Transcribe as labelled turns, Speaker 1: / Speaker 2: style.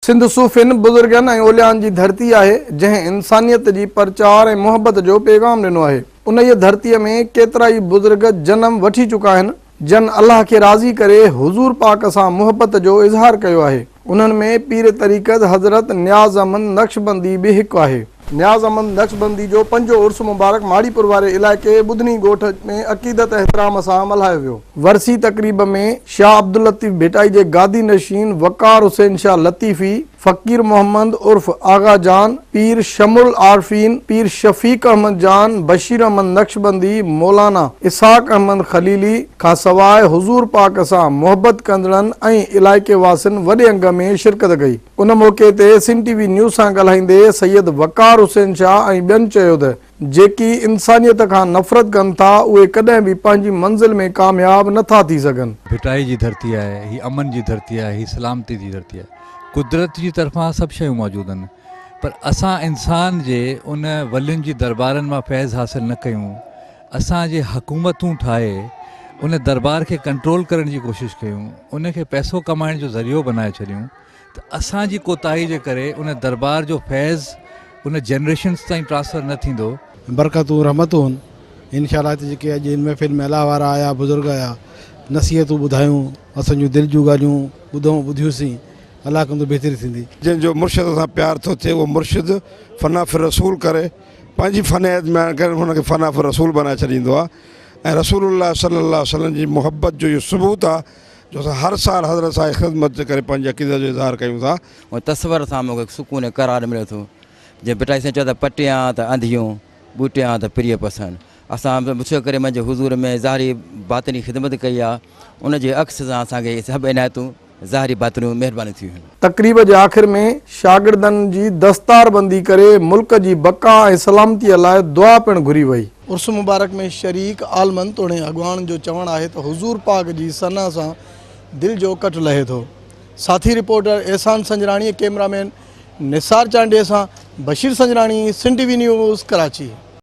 Speaker 1: सिंध सूफ़िन बुजुर्गन ऐं ओलियान जी धरती आहे जंहिं इंसानियत जी प्रचार ऐं मोहब्बत जो पैगाम ॾिनो आहे। उन ई धरतीअ में केतिरा ई बुजुर्ग जनम वठी चुका आहिनि जन अल्लाह खे राज़ी करे हुज़ूर पाक सां मोहब्बत जो इज़हार कयो आहे। उन्हनि में पीर तरीक़त हज़रत नियाज़ अहमद नक्शबंदी बि हिकु आहे। नियाज़ अहमद नक्शबंदी जो पंजो उर्स मुबारक माड़ीपुर वारे इलाइक़े बुधनी ॻोठ में अक़ीदत एहतराम सां मल्हायो वियो। वरसी तक़रीब में शाह अब्दुल लतीफ़ भिटाई जे गादी नशीन वक़ार हुसैन शाह लतीफ़ी, फ़कीर मोहम्मद उर्फ आगा जान, पीर शमुल आरफीन, पीर शफ़ीक अहमद जान, बशीर अहमद नक्शबंदी, मौलाना इसहाक अहमद खलीली खां सवाइ हुज़ूर पाक सां मोहब्बत कंदड़नि ऐं इलाइक़े वासियुनि वॾे अंग में शिरकत कई। उन मौक़े ते सिंध टीवी न्यूज़ सां ॻाल्हाईंदे सैयद वक़ार हुसैन शाह ऐं ॿियनि चयो त जेकी इंसानियत खां नफ़रत कनि था उहे कॾहिं बि पंहिंजी मंज़िल में कामयाब नथा थी सघनि।
Speaker 2: भिटाई जी धरती आहे, ही अमन जी धरती आहे, ही सलामती जी धरती आहे। कुदरत जी तरफ़ां सभु शयूं मौजूदु आहिनि, पर असां इंसान जे उन वलियुनि जी दरबारनि मां फैज़ हासिल न कयूं, असांजे हुकूमतूं ठाहे उन दरबार खे कंट्रोल करण जी कोशिशि कयूं, उन खे पैसो कमाइण जो ज़रियो बनाए छॾियूं, त असांजी कोताही जे करे उन दरबार जो फैज़ उन जनरेशन्स ताईं ट्रांसफ़र न थींदो।
Speaker 3: बरकतूं रहमतूं इंशाअल्लाह जेके अॼु हिन महफ़िल में अला वारा आया बुज़ुर्ग आया नसीहतूं ॿुधायूं, असांजूं दिलि जूं ॻाल्हियूं ॿुधियूंसीं, अलाह कंदो बहितरी थींदी।
Speaker 4: जंहिंजो मुर्शिद सां प्यार थो थिए उहो मुर्शिद फ़ना फ़िर रसूल करे पंहिंजी फ़नैत में करे हुनखे फ़ना फ़िर रसूल बनाए छॾींदो आहे। ऐं रसूलुल्लाह सल्लल्लाहु अलैहि वसल्लम जी मोहब्बत जो इहो सबूत आहे जो असां हर साल हज़रत सां ख़िदमत जे करे पंहिंजी अक़ीदत जो इज़हार कयूं था।
Speaker 5: ऐं तस्वर सां मूंखे सुकून करार मिले थो। जीअं भिटाई सां चयो त पटियां त अंधियूं, ॿूटियां त प्रिय पसंदि। असां पुछो करे मुंहिंजे हुज़ूर में ज़ाहिरी बातिनी ख़िदमत कई आहे, उन जे अक्स सां असांखे सभु इनायतूं ज़ाहिरी बातिनियूं महिरबानी थियूं आहिनि।
Speaker 1: तक़रीब जे आख़िर में शागिर्दनि जी दस्तारबंदी करे मुल्क जी बका ऐं सलामतीअ लाइ दुआ पिणु घुरी वई। उर्स मुबारक में शरीक आलमन तोड़े अॻवान जो चवणु आहे त हुज़ूर पाक जी सना सां दिलि जो कट लहे थो। साथी रिपोर्टर एहसान संजराणी, कैमरामैन निसार चांडे सां बशीर संजराणी, सिंध टीवी न्यूज़, कराची।